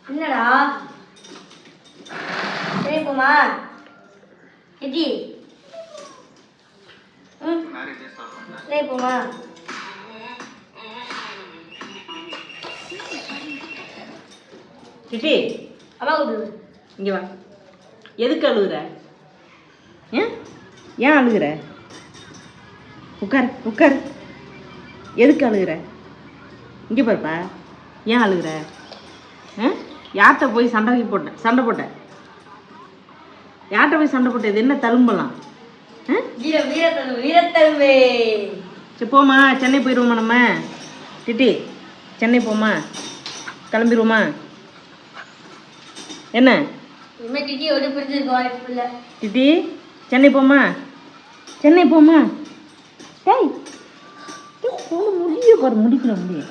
என்னடா சரி போமா எஜி சரி போமா சிட்டி அம்மா கூப்பிடு இங்கே வா. எதுக்கு அழுகுற? ஏன் அழுகுற? உட்கார் உட்கார். எதுக்கு அழுகுற? இங்கே பாருப்பா. ஏன் அழுகுற? யார்கிட்ட போய் சண்டை போட்ட? யார்கிட்ட போய் சண்டை போட்ட? இது என்ன தழும்பலாம்? வீரத்தழும்பே. சரி போமா, சென்னை போயிடுவோமா நம்ம? டிட்டி சென்னை போமா? கிளம்பிடுவோமா? என்ன டிட்டி ஒரு பிடிச்சிருக்க வாய்ப்பு இல்லை. டிட்டி சென்னை போமா? டேய் முடிய பாரு, முடிக்கல முடியும்.